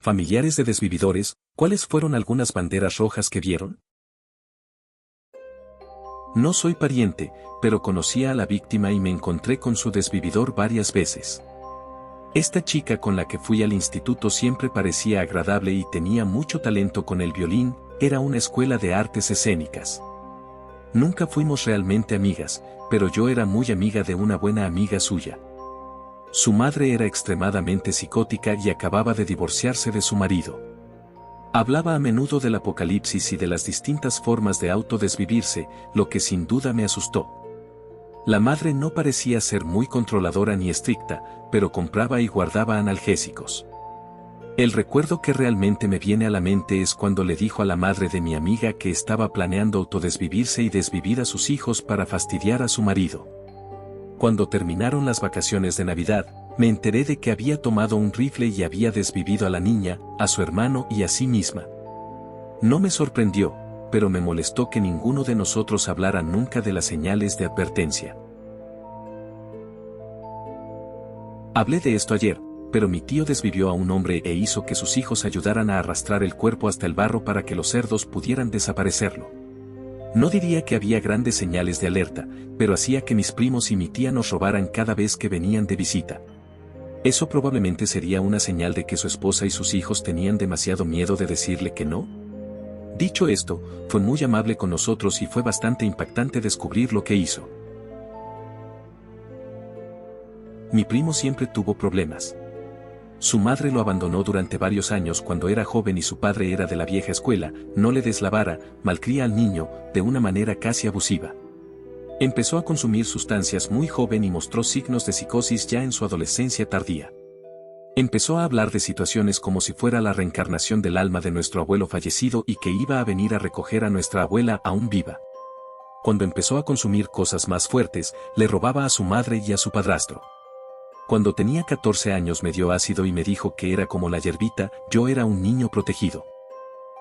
Familiares de desvividores, ¿cuáles fueron algunas banderas rojas que vieron? No soy pariente, pero conocía a la víctima y me encontré con su desvividor varias veces. Esta chica con la que fui al instituto siempre parecía agradable y tenía mucho talento con el violín, era una escuela de artes escénicas. Nunca fuimos realmente amigas, pero yo era muy amiga de una buena amiga suya. Su madre era extremadamente psicótica y acababa de divorciarse de su marido. Hablaba a menudo del apocalipsis y de las distintas formas de autodesvivirse, lo que sin duda me asustó. La madre no parecía ser muy controladora ni estricta, pero compraba y guardaba analgésicos. El recuerdo que realmente me viene a la mente es cuando le dijo a la madre de mi amiga que estaba planeando autodesvivirse y desvivir a sus hijos para fastidiar a su marido. Cuando terminaron las vacaciones de Navidad, me enteré de que había tomado un rifle y había desvivido a la niña, a su hermano y a sí misma. No me sorprendió, pero me molestó que ninguno de nosotros hablara nunca de las señales de advertencia. Hablé de esto ayer, pero mi tío desvivió a un hombre e hizo que sus hijos ayudaran a arrastrar el cuerpo hasta el barro para que los cerdos pudieran desaparecerlo. No diría que había grandes señales de alerta, pero hacía que mis primos y mi tía nos robaran cada vez que venían de visita. Eso probablemente sería una señal de que su esposa y sus hijos tenían demasiado miedo de decirle que no. Dicho esto, fue muy amable con nosotros y fue bastante impactante descubrir lo que hizo. Mi primo siempre tuvo problemas. Su madre lo abandonó durante varios años cuando era joven y su padre era de la vieja escuela, no le deslavara, malcría al niño, de una manera casi abusiva. Empezó a consumir sustancias muy joven y mostró signos de psicosis ya en su adolescencia tardía. Empezó a hablar de situaciones como si fuera la reencarnación del alma de nuestro abuelo fallecido y que iba a venir a recoger a nuestra abuela aún viva. Cuando empezó a consumir cosas más fuertes, le robaba a su madre y a su padrastro. Cuando tenía 14 años me dio ácido y me dijo que era como la hierbita, yo era un niño protegido.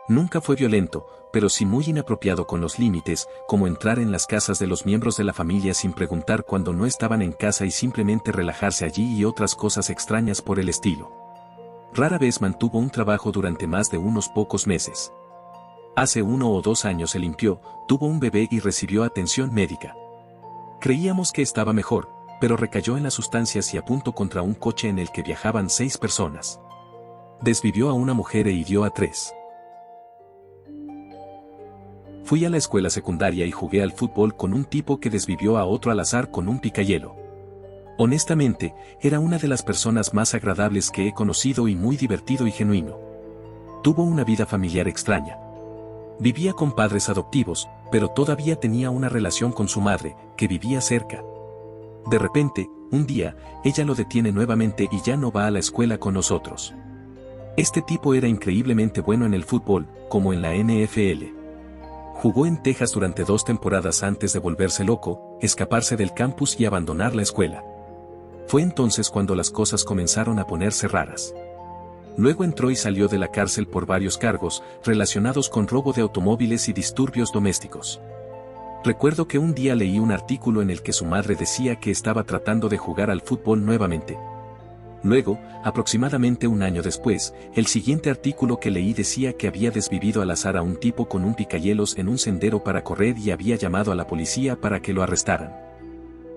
Nunca fue violento, pero sí muy inapropiado con los límites, como entrar en las casas de los miembros de la familia sin preguntar cuando no estaban en casa y simplemente relajarse allí y otras cosas extrañas por el estilo. Rara vez mantuvo un trabajo durante más de unos pocos meses. Hace 1 o 2 años se limpió, tuvo un bebé y recibió atención médica. Creíamos que estaba mejor, pero recayó en las sustancias y apuntó contra un coche en el que viajaban 6 personas. Desvivió a una mujer e hirió a 3. Fui a la escuela secundaria y jugué al fútbol con un tipo que desvivió a otro al azar con un picahielo. Honestamente, era una de las personas más agradables que he conocido y muy divertido y genuino. Tuvo una vida familiar extraña. Vivía con padres adoptivos, pero todavía tenía una relación con su madre, que vivía cerca. De repente, un día, ella lo detiene nuevamente y ya no va a la escuela con nosotros. Este tipo era increíblemente bueno en el fútbol, como en la NFL. Jugó en Texas durante 2 temporadas antes de volverse loco, escaparse del campus y abandonar la escuela. Fue entonces cuando las cosas comenzaron a ponerse raras. Luego entró y salió de la cárcel por varios cargos, relacionados con robo de automóviles y disturbios domésticos. Recuerdo que un día leí un artículo en el que su madre decía que estaba tratando de jugar al fútbol nuevamente. Luego, aproximadamente 1 año después, el siguiente artículo que leí decía que había desvivido al azar a un tipo con un picahielos en un sendero para correr y había llamado a la policía para que lo arrestaran.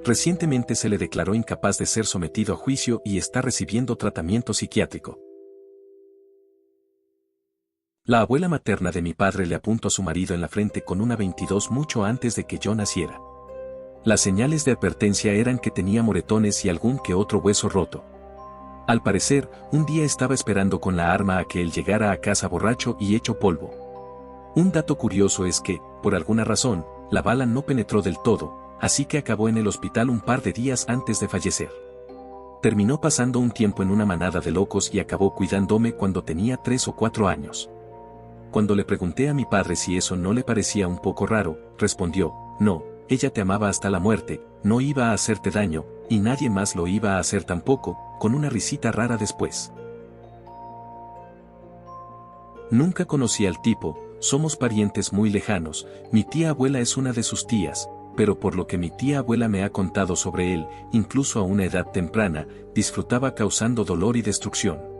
Recientemente se le declaró incapaz de ser sometido a juicio y está recibiendo tratamiento psiquiátrico. La abuela materna de mi padre le apuntó a su marido en la frente con una 22 mucho antes de que yo naciera. Las señales de advertencia eran que tenía moretones y algún que otro hueso roto. Al parecer, un día estaba esperando con la arma a que él llegara a casa borracho y hecho polvo. Un dato curioso es que, por alguna razón, la bala no penetró del todo, así que acabó en el hospital un par de días antes de fallecer. Terminó pasando un tiempo en una manada de locos y acabó cuidándome cuando tenía 3 o 4 años. Cuando le pregunté a mi padre si eso no le parecía un poco raro, respondió, no, ella te amaba hasta la muerte, no iba a hacerte daño, y nadie más lo iba a hacer tampoco, con una risita rara después. Nunca conocí al tipo, somos parientes muy lejanos, mi tía abuela es una de sus tías, pero por lo que mi tía abuela me ha contado sobre él, incluso a una edad temprana, disfrutaba causando dolor y destrucción.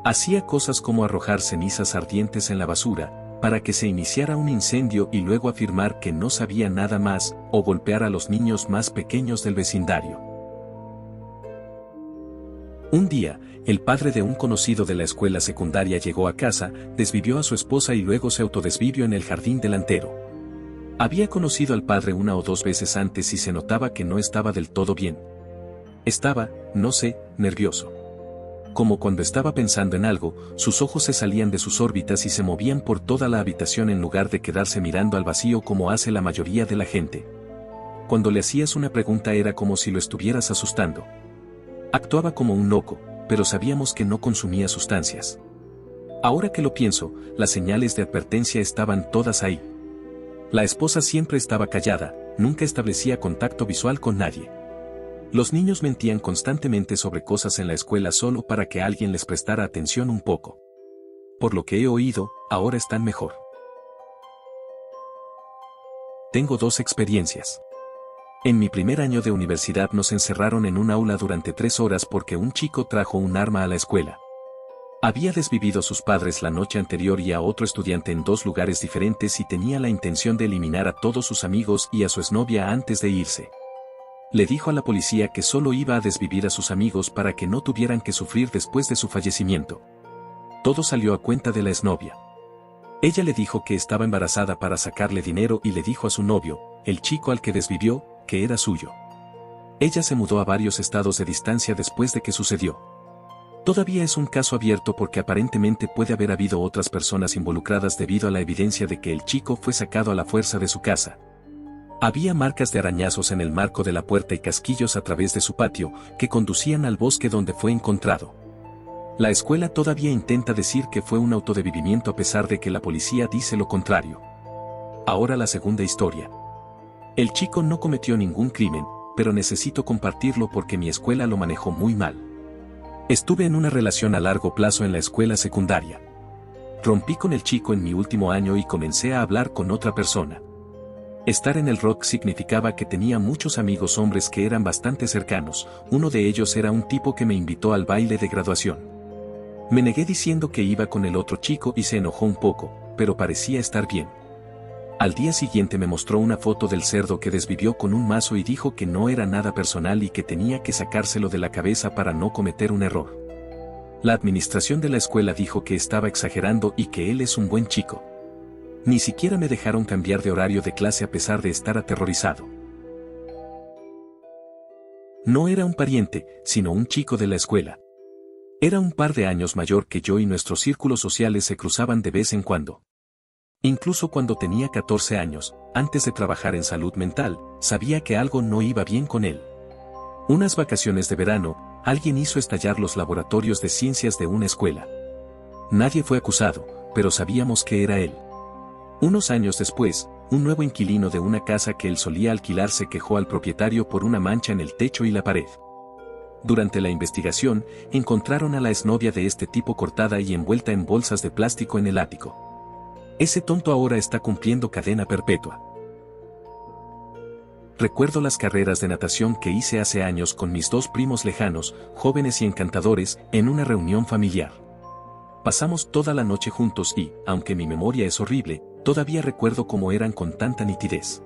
Hacía cosas como arrojar cenizas ardientes en la basura, para que se iniciara un incendio y luego afirmar que no sabía nada más, o golpear a los niños más pequeños del vecindario. Un día, el padre de un conocido de la escuela secundaria llegó a casa, desvivió a su esposa y luego se autodesvivió en el jardín delantero. Había conocido al padre una o dos veces antes y se notaba que no estaba del todo bien. Estaba, no sé, nervioso. Como cuando estaba pensando en algo, sus ojos se salían de sus órbitas y se movían por toda la habitación en lugar de quedarse mirando al vacío como hace la mayoría de la gente. Cuando le hacías una pregunta era como si lo estuvieras asustando. Actuaba como un loco, pero sabíamos que no consumía sustancias. Ahora que lo pienso, las señales de advertencia estaban todas ahí. La esposa siempre estaba callada, nunca establecía contacto visual con nadie. Los niños mentían constantemente sobre cosas en la escuela solo para que alguien les prestara atención un poco. Por lo que he oído, ahora están mejor. Tengo dos experiencias. En mi primer año de universidad nos encerraron en un aula durante 3 horas porque un chico trajo un arma a la escuela. Había desvivido a sus padres la noche anterior y a otro estudiante en 2 lugares diferentes y tenía la intención de eliminar a todos sus amigos y a su exnovia antes de irse. Le dijo a la policía que solo iba a desvivir a sus amigos para que no tuvieran que sufrir después de su fallecimiento. Todo salió a cuenta de la exnovia. Ella le dijo que estaba embarazada para sacarle dinero y le dijo a su novio, el chico al que desvivió, que era suyo. Ella se mudó a varios estados de distancia después de que sucedió. Todavía es un caso abierto porque aparentemente puede haber habido otras personas involucradas debido a la evidencia de que el chico fue sacado a la fuerza de su casa. Había marcas de arañazos en el marco de la puerta y casquillos a través de su patio, que conducían al bosque donde fue encontrado. La escuela todavía intenta decir que fue un autodesvivimiento a pesar de que la policía dice lo contrario. Ahora la segunda historia. El chico no cometió ningún crimen, pero necesito compartirlo porque mi escuela lo manejó muy mal. Estuve en una relación a largo plazo en la escuela secundaria. Rompí con el chico en mi último año y comencé a hablar con otra persona. Estar en el rock significaba que tenía muchos amigos hombres que eran bastante cercanos, uno de ellos era un tipo que me invitó al baile de graduación. Me negué diciendo que iba con el otro chico y se enojó un poco, pero parecía estar bien. Al día siguiente me mostró una foto del cerdo que desvivió con un mazo y dijo que no era nada personal y que tenía que sacárselo de la cabeza para no cometer un error. La administración de la escuela dijo que estaba exagerando y que él es un buen chico. Ni siquiera me dejaron cambiar de horario de clase a pesar de estar aterrorizado. No era un pariente, sino un chico de la escuela. Era un par de años mayor que yo y nuestros círculos sociales se cruzaban de vez en cuando. Incluso cuando tenía 14 años, antes de trabajar en salud mental, sabía que algo no iba bien con él. Unas vacaciones de verano, alguien hizo estallar los laboratorios de ciencias de una escuela. Nadie fue acusado, pero sabíamos que era él. Unos años después, un nuevo inquilino de una casa que él solía alquilar se quejó al propietario por una mancha en el techo y la pared. Durante la investigación, encontraron a la exnovia de este tipo cortada y envuelta en bolsas de plástico en el ático. Ese tonto ahora está cumpliendo cadena perpetua. Recuerdo las carreras de natación que hice hace años con mis 2 primos lejanos, jóvenes y encantadores, en una reunión familiar. Pasamos toda la noche juntos y, aunque mi memoria es horrible, todavía recuerdo cómo eran con tanta nitidez.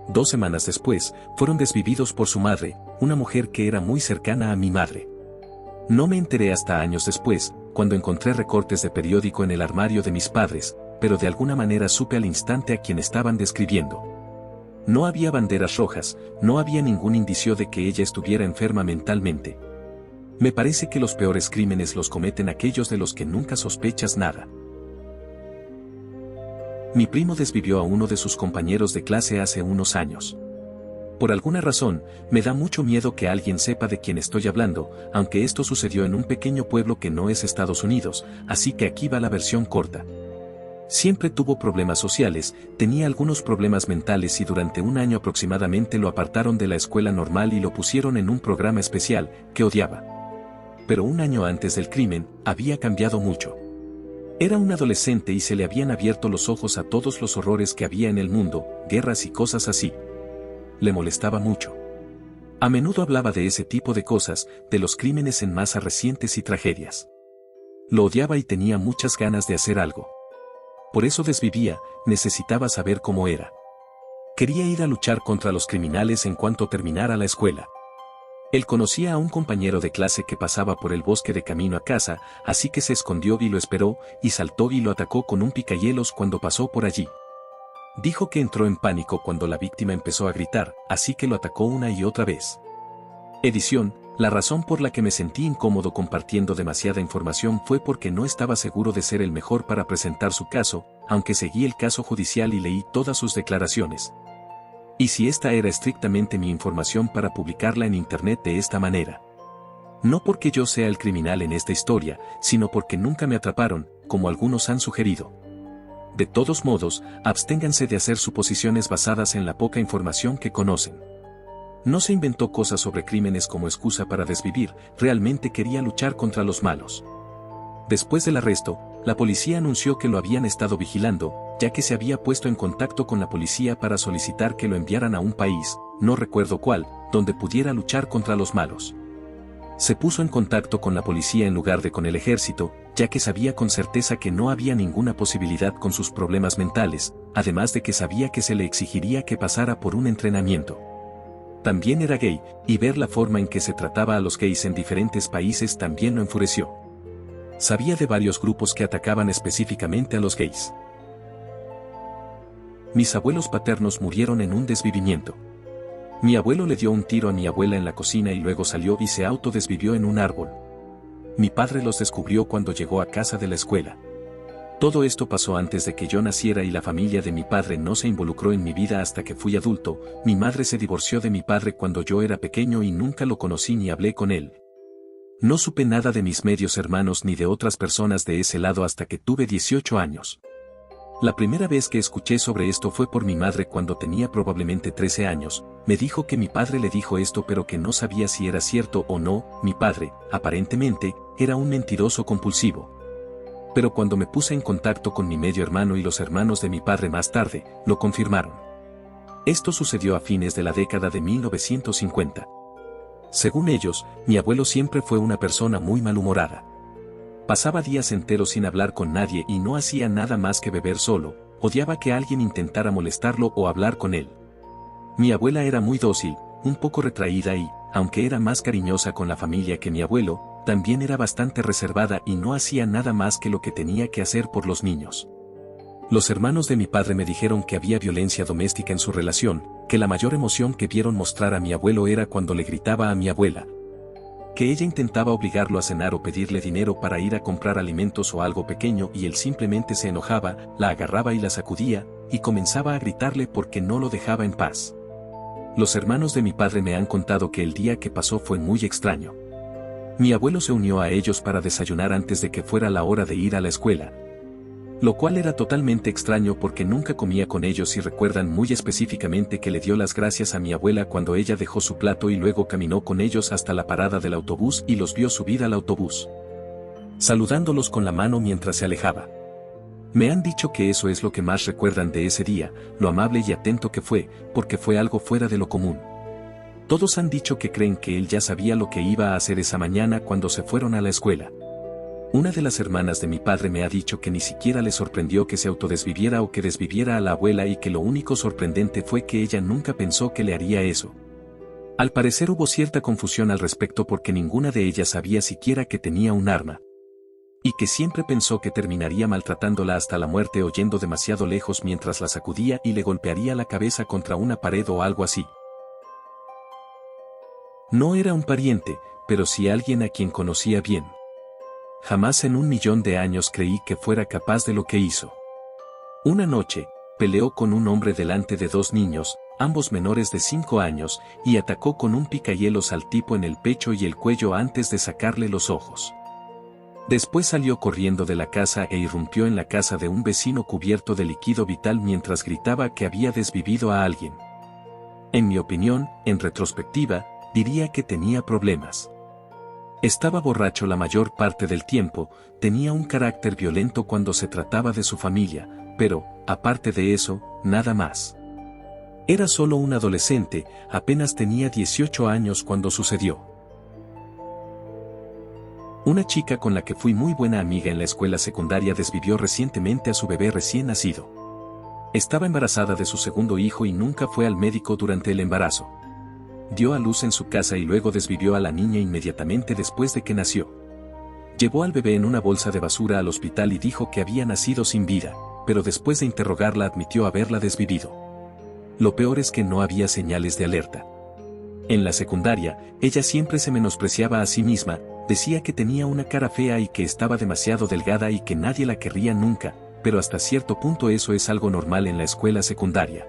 2 semanas después, fueron desvividos por su madre, una mujer que era muy cercana a mi madre. No me enteré hasta años después, cuando encontré recortes de periódico en el armario de mis padres, pero de alguna manera supe al instante a quién estaban describiendo. No había banderas rojas, no había ningún indicio de que ella estuviera enferma mentalmente. Me parece que los peores crímenes los cometen aquellos de los que nunca sospechas nada. Mi primo desvivió a uno de sus compañeros de clase hace unos años. Por alguna razón, me da mucho miedo que alguien sepa de quién estoy hablando, aunque esto sucedió en un pequeño pueblo que no es Estados Unidos, así que aquí va la versión corta. Siempre tuvo problemas sociales, tenía algunos problemas mentales y durante un año aproximadamente lo apartaron de la escuela normal y lo pusieron en un programa especial, que odiaba. Pero un año antes del crimen, había cambiado mucho. Era un adolescente y se le habían abierto los ojos a todos los horrores que había en el mundo, guerras y cosas así. Le molestaba mucho. A menudo hablaba de ese tipo de cosas, de los crímenes en masa recientes y tragedias. Lo odiaba y tenía muchas ganas de hacer algo. Por eso desvivía, necesitaba saber cómo era. Quería ir a luchar contra los criminales en cuanto terminara la escuela. Él conocía a un compañero de clase que pasaba por el bosque de camino a casa, así que se escondió y lo esperó, y saltó y lo atacó con un picahielos cuando pasó por allí. Dijo que entró en pánico cuando la víctima empezó a gritar, así que lo atacó una y otra vez. Edición: la razón por la que me sentí incómodo compartiendo demasiada información fue porque no estaba seguro de ser el mejor para presentar su caso, aunque seguí el caso judicial y leí todas sus declaraciones. Y si esta era estrictamente mi información para publicarla en internet de esta manera. No porque yo sea el criminal en esta historia, sino porque nunca me atraparon, como algunos han sugerido. De todos modos, absténganse de hacer suposiciones basadas en la poca información que conocen. No se inventó cosas sobre crímenes como excusa para desvivir, realmente quería luchar contra los malos. Después del arresto, la policía anunció que lo habían estado vigilando, ya que se había puesto en contacto con la policía para solicitar que lo enviaran a un país, no recuerdo cuál, donde pudiera luchar contra los malos. Se puso en contacto con la policía en lugar de con el ejército, ya que sabía con certeza que no había ninguna posibilidad con sus problemas mentales, además de que sabía que se le exigiría que pasara por un entrenamiento. También era gay, y ver la forma en que se trataba a los gays en diferentes países también lo enfureció. Sabía de varios grupos que atacaban específicamente a los gays. Mis abuelos paternos murieron en un desvivimiento. Mi abuelo le dio un tiro a mi abuela en la cocina y luego salió y se autodesvivió en un árbol. Mi padre los descubrió cuando llegó a casa de la escuela. Todo esto pasó antes de que yo naciera y la familia de mi padre no se involucró en mi vida hasta que fui adulto. Mi madre se divorció de mi padre cuando yo era pequeño y nunca lo conocí ni hablé con él. No supe nada de mis medios hermanos ni de otras personas de ese lado hasta que tuve 18 años. La primera vez que escuché sobre esto fue por mi madre cuando tenía probablemente 13 años. Me dijo que mi padre le dijo esto pero que no sabía si era cierto o no. Mi padre, aparentemente, era un mentiroso compulsivo. Pero cuando me puse en contacto con mi medio hermano y los hermanos de mi padre más tarde, lo confirmaron. Esto sucedió a fines de la década de 1950. Según ellos, mi abuelo siempre fue una persona muy malhumorada. Pasaba días enteros sin hablar con nadie y no hacía nada más que beber solo, odiaba que alguien intentara molestarlo o hablar con él. Mi abuela era muy dócil, un poco retraída y, aunque era más cariñosa con la familia que mi abuelo, también era bastante reservada y no hacía nada más que lo que tenía que hacer por los niños. Los hermanos de mi padre me dijeron que había violencia doméstica en su relación, que la mayor emoción que vieron mostrar a mi abuelo era cuando le gritaba a mi abuela, que ella intentaba obligarlo a cenar o pedirle dinero para ir a comprar alimentos o algo pequeño y él simplemente se enojaba, la agarraba y la sacudía, y comenzaba a gritarle porque no lo dejaba en paz. Los hermanos de mi padre me han contado que el día que pasó fue muy extraño. Mi abuelo se unió a ellos para desayunar antes de que fuera la hora de ir a la escuela, lo cual era totalmente extraño porque nunca comía con ellos y recuerdan muy específicamente que le dio las gracias a mi abuela cuando ella dejó su plato y luego caminó con ellos hasta la parada del autobús y los vio subir al autobús, saludándolos con la mano mientras se alejaba. Me han dicho que eso es lo que más recuerdan de ese día, lo amable y atento que fue, porque fue algo fuera de lo común. Todos han dicho que creen que él ya sabía lo que iba a hacer esa mañana cuando se fueron a la escuela. Una de las hermanas de mi padre me ha dicho que ni siquiera le sorprendió que se autodesviviera o que desviviera a la abuela y que lo único sorprendente fue que ella nunca pensó que le haría eso. Al parecer hubo cierta confusión al respecto porque ninguna de ellas sabía siquiera que tenía un arma. Y que siempre pensó que terminaría maltratándola hasta la muerte o yendo demasiado lejos mientras la sacudía y le golpearía la cabeza contra una pared o algo así. No era un pariente, pero sí alguien a quien conocía bien. Jamás en 1.000.000 de años creí que fuera capaz de lo que hizo. Una noche, peleó con un hombre delante de 2 niños, ambos menores de 5 años, y atacó con un picahielos al tipo en el pecho y el cuello antes de sacarle los ojos. Después salió corriendo de la casa e irrumpió en la casa de un vecino cubierto de líquido vital mientras gritaba que había desvivido a alguien. En mi opinión, en retrospectiva, diría que tenía problemas. Estaba borracho la mayor parte del tiempo, tenía un carácter violento cuando se trataba de su familia, pero, aparte de eso, nada más. Era solo un adolescente, apenas tenía 18 años cuando sucedió. Una chica con la que fui muy buena amiga en la escuela secundaria desvivió recientemente a su bebé recién nacido. Estaba embarazada de su segundo hijo y nunca fue al médico durante el embarazo. Dio a luz en su casa y luego desvivió a la niña inmediatamente después de que nació. Llevó al bebé en una bolsa de basura al hospital y dijo que había nacido sin vida, pero después de interrogarla admitió haberla desvivido. Lo peor es que no había señales de alerta. En la secundaria, ella siempre se menospreciaba a sí misma, decía que tenía una cara fea y que estaba demasiado delgada y que nadie la querría nunca, pero hasta cierto punto eso es algo normal en la escuela secundaria.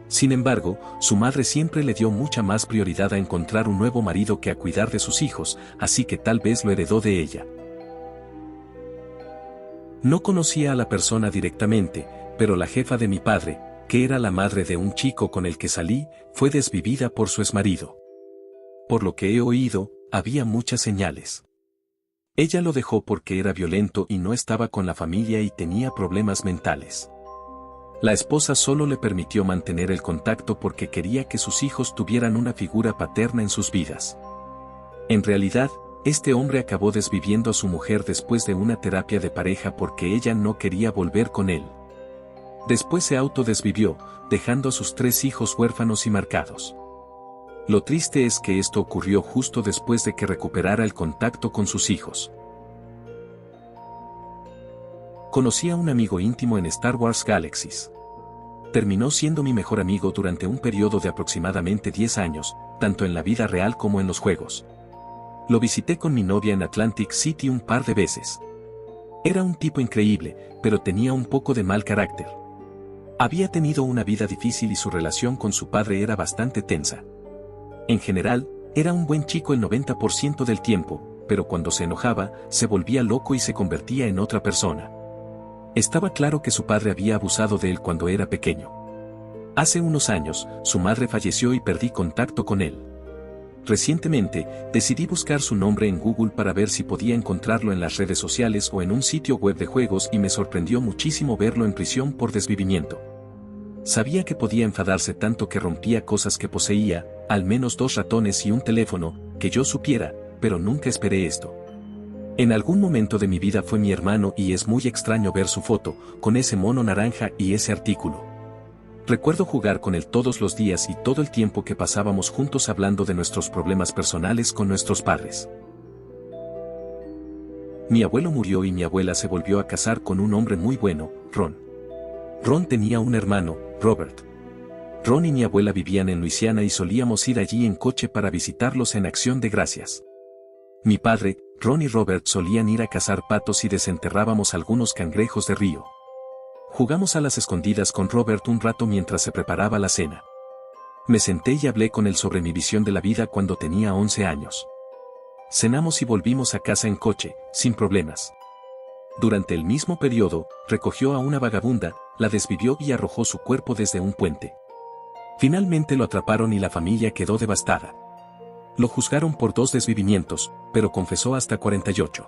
Sin embargo, su madre siempre le dio mucha más prioridad a encontrar un nuevo marido que a cuidar de sus hijos, así que tal vez lo heredó de ella. No conocía a la persona directamente, pero la jefa de mi padre, que era la madre de un chico con el que salí, fue desvivida por su exmarido. Por lo que he oído, había muchas señales. Ella lo dejó porque era violento y no estaba con la familia y tenía problemas mentales. La esposa solo le permitió mantener el contacto porque quería que sus hijos tuvieran una figura paterna en sus vidas. En realidad, este hombre acabó desviviendo a su mujer después de una terapia de pareja porque ella no quería volver con él. Después se autodesvivió, dejando a sus 3 hijos huérfanos y marcados. Lo triste es que esto ocurrió justo después de que recuperara el contacto con sus hijos. Conocí a un amigo íntimo en Star Wars Galaxies. Terminó siendo mi mejor amigo durante un periodo de aproximadamente 10 años, tanto en la vida real como en los juegos. Lo visité con mi novia en Atlantic City un par de veces. Era un tipo increíble, pero tenía un poco de mal carácter. Había tenido una vida difícil y su relación con su padre era bastante tensa. En general, era un buen chico el 90% del tiempo, pero cuando se enojaba, se volvía loco y se convertía en otra persona. Estaba claro que su padre había abusado de él cuando era pequeño. Hace unos años, su madre falleció y perdí contacto con él. Recientemente, decidí buscar su nombre en Google para ver si podía encontrarlo en las redes sociales o en un sitio web de juegos y me sorprendió muchísimo verlo en prisión por desvivimiento. Sabía que podía enfadarse tanto que rompía cosas que poseía, al menos 2 ratones y un teléfono, que yo supiera, pero nunca esperé esto. En algún momento de mi vida fue mi hermano y es muy extraño ver su foto, con ese mono naranja y ese artículo. Recuerdo jugar con él todos los días y todo el tiempo que pasábamos juntos hablando de nuestros problemas personales con nuestros padres. Mi abuelo murió y mi abuela se volvió a casar con un hombre muy bueno, Ron. Ron tenía un hermano, Robert. Ron y mi abuela vivían en Luisiana y solíamos ir allí en coche para visitarlos en Acción de Gracias. Mi padre, Ron y Robert solían ir a cazar patos y desenterrábamos algunos cangrejos de río. Jugamos a las escondidas con Robert un rato mientras se preparaba la cena. Me senté y hablé con él sobre mi visión de la vida cuando tenía 11 años. Cenamos y volvimos a casa en coche, sin problemas. Durante el mismo periodo, recogió a una vagabunda, la desvivió y arrojó su cuerpo desde un puente. Finalmente lo atraparon y la familia quedó devastada. Lo juzgaron por 2 desvivimientos, pero confesó hasta 48.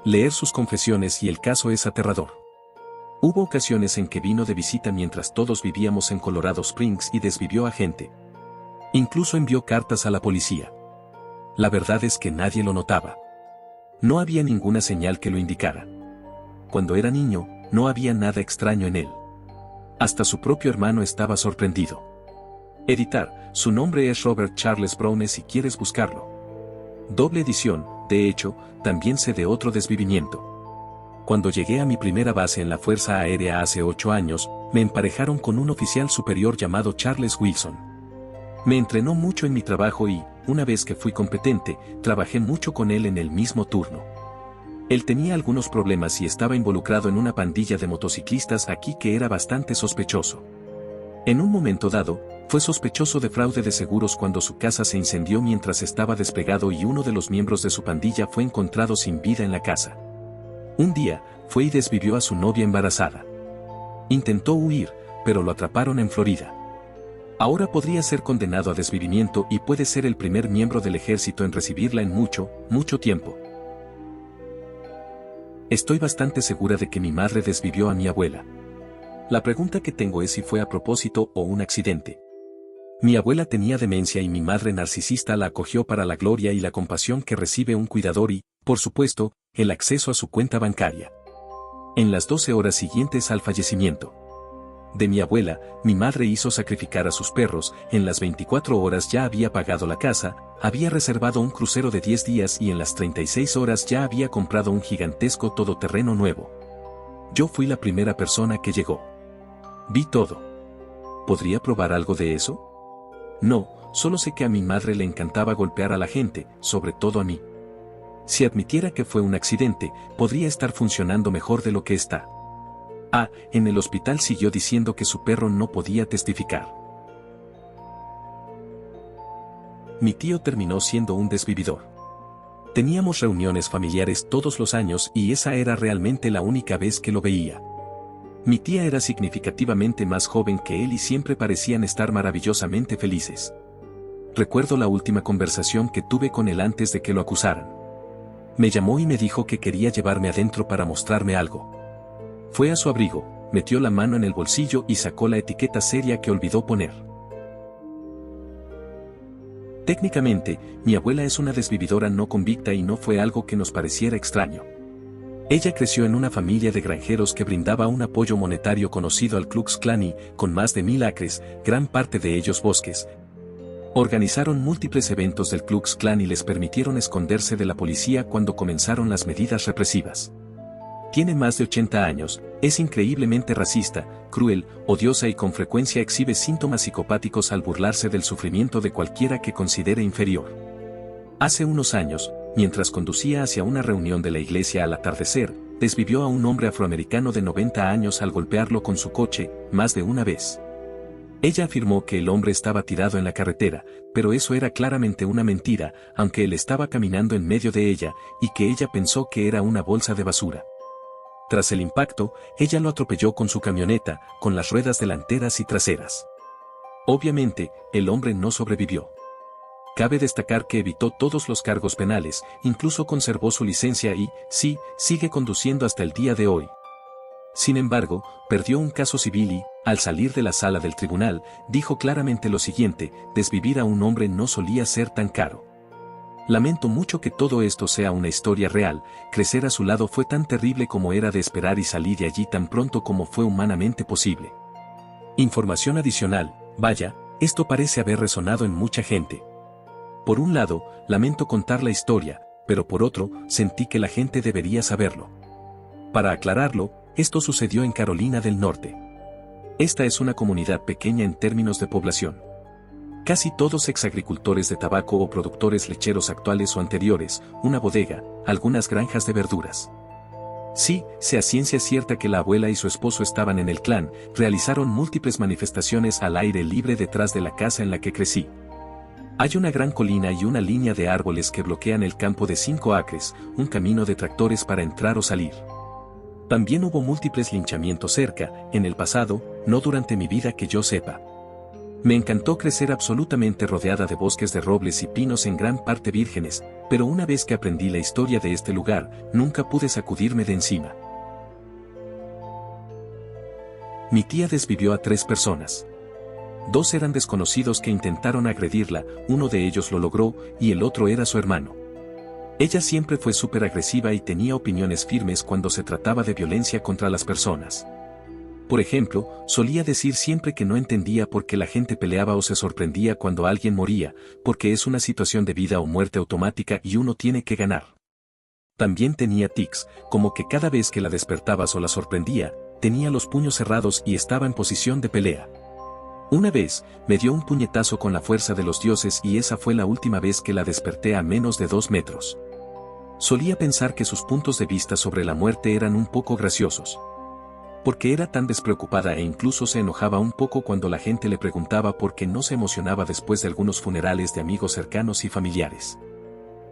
Leer sus confesiones y el caso es aterrador. Hubo ocasiones en que vino de visita mientras todos vivíamos en Colorado Springs y desvivió a gente. Incluso envió cartas a la policía. La verdad es que nadie lo notaba. No había ninguna señal que lo indicara. Cuando era niño, no había nada extraño en él. Hasta su propio hermano estaba sorprendido. Editar, su nombre es Robert Charles Brown si quieres buscarlo. Doble edición, de hecho, también sé de otro desvivimiento. Cuando llegué a mi primera base en la Fuerza Aérea hace 8 años, me emparejaron con un oficial superior llamado Charles Wilson. Me entrenó mucho en mi trabajo y, una vez que fui competente, trabajé mucho con él en el mismo turno. Él tenía algunos problemas y estaba involucrado en una pandilla de motociclistas aquí que era bastante sospechoso. En un momento dado, fue sospechoso de fraude de seguros cuando su casa se incendió mientras estaba desplegado y uno de los miembros de su pandilla fue encontrado sin vida en la casa. Un día, fue y desvivió a su novia embarazada. Intentó huir, pero lo atraparon en Florida. Ahora podría ser condenado a desvivimiento y puede ser el primer miembro del ejército en recibirla en mucho, mucho tiempo. Estoy bastante segura de que mi madre desvivió a mi abuela. La pregunta que tengo es si fue a propósito o un accidente. Mi abuela tenía demencia y mi madre narcisista la acogió para la gloria y la compasión que recibe un cuidador y, Por supuesto, el acceso a su cuenta bancaria. En las 12 horas siguientes al fallecimiento de mi abuela, mi madre hizo sacrificar a sus perros, en las 24 horas ya había pagado la casa, había reservado un crucero de 10 días y en las 36 horas ya había comprado un gigantesco todoterreno nuevo. Yo fui la primera persona que llegó. Vi todo. ¿Podría probar algo de eso? No, solo sé que a mi madre le encantaba golpear a la gente, sobre todo a mí. Si admitiera que fue un accidente, podría estar funcionando mejor de lo que está. En el hospital siguió diciendo que su perro no podía testificar. Mi tío terminó siendo un desvividor. Teníamos reuniones familiares todos los años y esa era realmente la única vez que lo veía. Mi tía era significativamente más joven que él y siempre parecían estar maravillosamente felices. Recuerdo la última conversación que tuve con él antes de que lo acusaran. Me llamó y me dijo que quería llevarme adentro para mostrarme algo. Fue a su abrigo, metió la mano en el bolsillo y sacó la etiqueta seria que olvidó poner. Técnicamente, mi abuela es una desvividora no convicta y no fue algo que nos pareciera extraño. Ella creció en una familia de granjeros que brindaba un apoyo monetario conocido al Klux Klan y, con más de 1000 acres, gran parte de ellos bosques, organizaron múltiples eventos del Klux Klan y les permitieron esconderse de la policía cuando comenzaron las medidas represivas. Tiene más de 80 años, es increíblemente racista, cruel, odiosa y con frecuencia exhibe síntomas psicopáticos al burlarse del sufrimiento de cualquiera que considere inferior. Hace unos años, mientras conducía hacia una reunión de la iglesia al atardecer, desvivió a un hombre afroamericano de 90 años al golpearlo con su coche, más de una vez. Ella afirmó que el hombre estaba tirado en la carretera, pero eso era claramente una mentira, aunque él estaba caminando en medio de ella, y que ella pensó que era una bolsa de basura. Tras el impacto, ella lo atropelló con su camioneta, con las ruedas delanteras y traseras. Obviamente, el hombre no sobrevivió. Cabe destacar que evitó todos los cargos penales, incluso conservó su licencia y, sí, sigue conduciendo hasta el día de hoy. Sin embargo, perdió un caso civil y, al salir de la sala del tribunal, dijo claramente lo siguiente: desvivir a un hombre no solía ser tan caro. Lamento mucho que todo esto sea una historia real, crecer a su lado fue tan terrible como era de esperar y salir de allí tan pronto como fue humanamente posible. Información adicional, vaya, esto parece haber resonado en mucha gente. Por un lado, lamento contar la historia, pero por otro, sentí que la gente debería saberlo. Para aclararlo, esto sucedió en Carolina del Norte. Esta es una comunidad pequeña en términos de población. Casi todos exagricultores de tabaco o productores lecheros actuales o anteriores, una bodega, algunas granjas de verduras. Sí, sea ciencia cierta que la abuela y su esposo estaban en el clan, realizaron múltiples manifestaciones al aire libre detrás de la casa en la que crecí. Hay una gran colina y una línea de árboles que bloquean el campo de 5 acres, un camino de tractores para entrar o salir. También hubo múltiples linchamientos cerca, en el pasado, no durante mi vida que yo sepa. Me encantó crecer absolutamente rodeada de bosques de robles y pinos en gran parte vírgenes, pero una vez que aprendí la historia de este lugar, nunca pude sacudirme de encima. Mi tía desvivió a 3 personas. 2 eran desconocidos que intentaron agredirla, uno de ellos lo logró, y el otro era su hermano. Ella siempre fue súper agresiva y tenía opiniones firmes cuando se trataba de violencia contra las personas. Por ejemplo, solía decir siempre que no entendía por qué la gente peleaba o se sorprendía cuando alguien moría, porque es una situación de vida o muerte automática y uno tiene que ganar. También tenía tics, como que cada vez que la despertabas o la sorprendía, tenía los puños cerrados y estaba en posición de pelea. Una vez, me dio un puñetazo con la fuerza de los dioses y esa fue la última vez que la desperté a menos de 2 metros. Solía pensar que sus puntos de vista sobre la muerte eran un poco graciosos. Porque era tan despreocupada e incluso se enojaba un poco cuando la gente le preguntaba por qué no se emocionaba después de algunos funerales de amigos cercanos y familiares.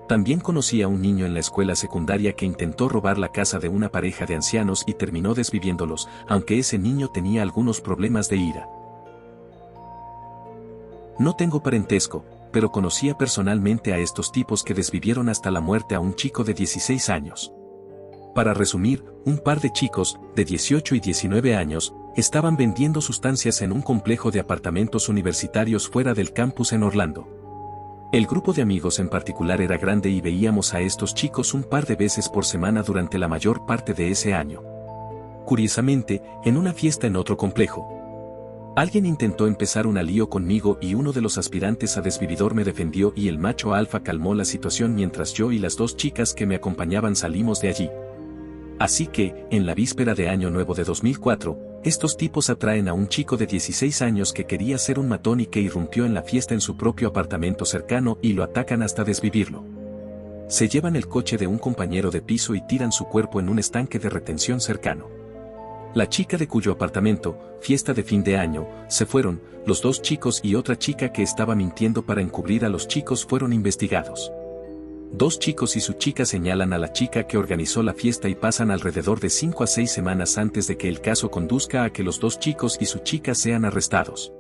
También conocí a un niño en la escuela secundaria que intentó robar la casa de una pareja de ancianos y terminó desviviéndolos, aunque ese niño tenía algunos problemas de ira. No tengo parentesco, pero conocía personalmente a estos tipos que desvivieron hasta la muerte a un chico de 16 años. Para resumir, un par de chicos, de 18 y 19 años, estaban vendiendo sustancias en un complejo de apartamentos universitarios fuera del campus en Orlando. El grupo de amigos en particular era grande y veíamos a estos chicos un par de veces por semana durante la mayor parte de ese año. Curiosamente, en una fiesta en otro complejo, alguien intentó empezar un lío conmigo y uno de los aspirantes a desvividor me defendió y el macho alfa calmó la situación mientras yo y las dos chicas que me acompañaban salimos de allí. Así que, en la víspera de Año Nuevo de 2004, estos tipos atraen a un chico de 16 años que quería ser un matón y que irrumpió en la fiesta en su propio apartamento cercano y lo atacan hasta desvivirlo. Se llevan el coche de un compañero de piso y tiran su cuerpo en un estanque de retención cercano. La chica de cuyo apartamento, fiesta de fin de año, se fueron, los dos chicos y otra chica que estaba mintiendo para encubrir a los chicos fueron investigados. Dos chicos y su chica señalan a la chica que organizó la fiesta y pasan alrededor de 5 a 6 semanas antes de que el caso conduzca a que los dos chicos y su chica sean arrestados.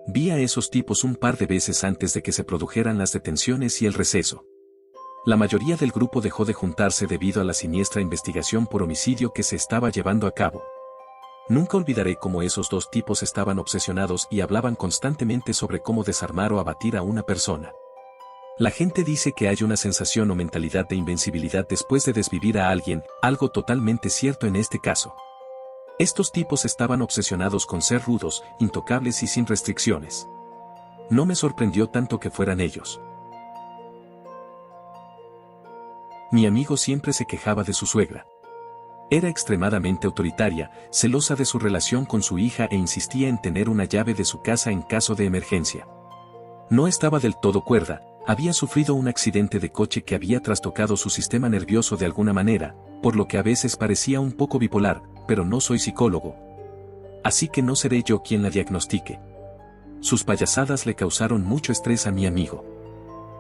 Vi a esos tipos un par de veces antes de que se produjeran las detenciones y el receso. La mayoría del grupo dejó de juntarse debido a la siniestra investigación por homicidio que se estaba llevando a cabo. Nunca olvidaré cómo esos dos tipos estaban obsesionados y hablaban constantemente sobre cómo desarmar o abatir a una persona. La gente dice que hay una sensación o mentalidad de invencibilidad después de desvivir a alguien, algo totalmente cierto en este caso. Estos tipos estaban obsesionados con ser rudos, intocables y sin restricciones. No me sorprendió tanto que fueran ellos. Mi amigo siempre se quejaba de su suegra. Era extremadamente autoritaria, celosa de su relación con su hija e insistía en tener una llave de su casa en caso de emergencia. No estaba del todo cuerda, había sufrido un accidente de coche que había trastocado su sistema nervioso de alguna manera, por lo que a veces parecía un poco bipolar, pero no soy psicólogo. Así que no seré yo quien la diagnostique. Sus payasadas le causaron mucho estrés a mi amigo.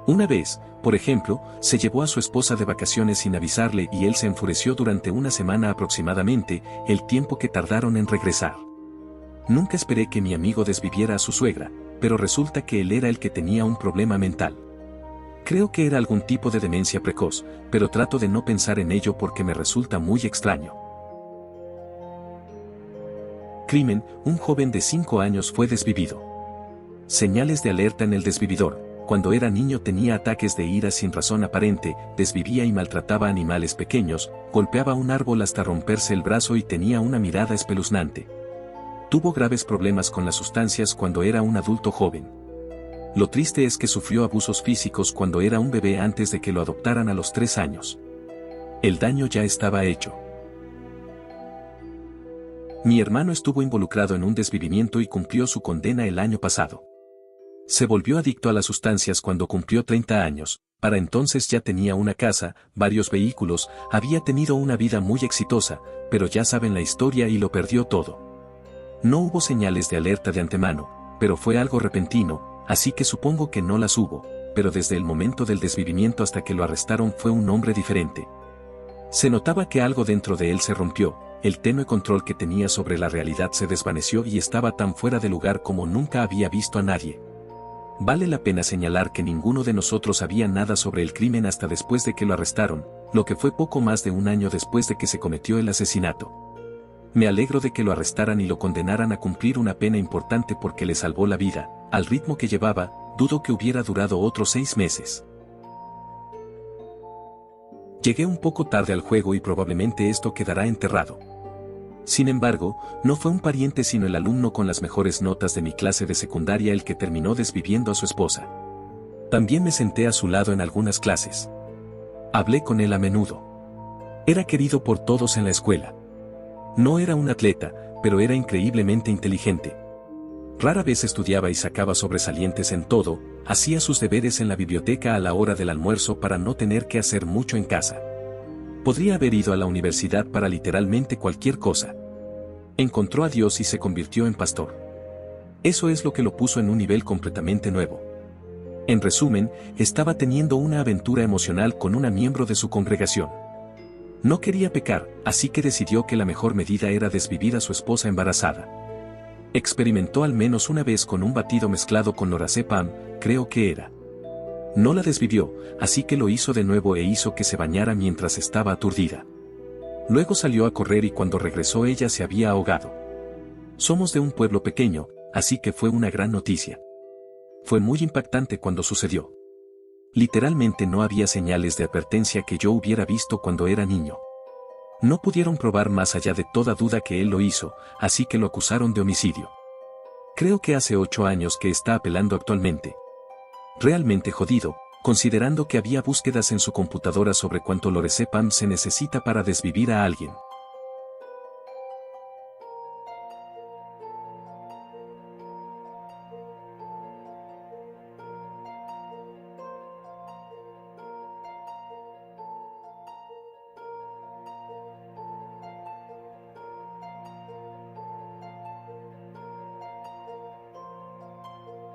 Una vez, por ejemplo, se llevó a su esposa de vacaciones sin avisarle y él se enfureció durante una semana aproximadamente, el tiempo que tardaron en regresar. Nunca esperé que mi amigo desviviera a su suegra, pero resulta que él era el que tenía un problema mental. Creo que era algún tipo de demencia precoz, pero trato de no pensar en ello porque me resulta muy extraño. Crimen: un joven de 5 años fue desvivido. Señales de alerta en el desvividor. Cuando era niño tenía ataques de ira sin razón aparente, desvivía y maltrataba a animales pequeños, golpeaba un árbol hasta romperse el brazo y tenía una mirada espeluznante. Tuvo graves problemas con las sustancias cuando era un adulto joven. Lo triste es que sufrió abusos físicos cuando era un bebé antes de que lo adoptaran a los 3 años. El daño ya estaba hecho. Mi hermano estuvo involucrado en un desvivimiento y cumplió su condena el año pasado. Se volvió adicto a las sustancias cuando cumplió 30 años, para entonces ya tenía una casa, varios vehículos, había tenido una vida muy exitosa, pero ya saben la historia y lo perdió todo. No hubo señales de alerta de antemano, pero fue algo repentino, así que supongo que no las hubo, pero desde el momento del desvivimiento hasta que lo arrestaron fue un hombre diferente. Se notaba que algo dentro de él se rompió, el tenue control que tenía sobre la realidad se desvaneció y estaba tan fuera de lugar como nunca había visto a nadie. Vale la pena señalar que ninguno de nosotros sabía nada sobre el crimen hasta después de que lo arrestaron, lo que fue poco más de un año después de que se cometió el asesinato. Me alegro de que lo arrestaran y lo condenaran a cumplir una pena importante porque le salvó la vida. Al ritmo que llevaba, dudo que hubiera durado otros 6 meses. Llegué un poco tarde al juego y probablemente esto quedará enterrado. Sin embargo, no fue un pariente sino el alumno con las mejores notas de mi clase de secundaria el que terminó desviviendo a su esposa. También me senté a su lado en algunas clases. Hablé con él a menudo. Era querido por todos en la escuela. No era un atleta, pero era increíblemente inteligente. Rara vez estudiaba y sacaba sobresalientes en todo, hacía sus deberes en la biblioteca a la hora del almuerzo para no tener que hacer mucho en casa. Podría haber ido a la universidad para literalmente cualquier cosa. Encontró a Dios y se convirtió en pastor. Eso es lo que lo puso en un nivel completamente nuevo. En resumen, estaba teniendo una aventura emocional con una miembro de su congregación. No quería pecar, así que decidió que la mejor medida era desvivir a su esposa embarazada. Experimentó al menos una vez con un batido mezclado con lorazepam, creo que era. No la desvivió, así que lo hizo de nuevo e hizo que se bañara mientras estaba aturdida. Luego salió a correr y cuando regresó ella se había ahogado. Somos de un pueblo pequeño, así que fue una gran noticia. Fue muy impactante cuando sucedió. Literalmente no había señales de advertencia que yo hubiera visto cuando era niño. No pudieron probar más allá de toda duda que él lo hizo, así que lo acusaron de homicidio. Creo que hace 8 años que está apelando actualmente. Realmente jodido, considerando que había búsquedas en su computadora sobre cuánto lorazepam se necesita para desvivir a alguien.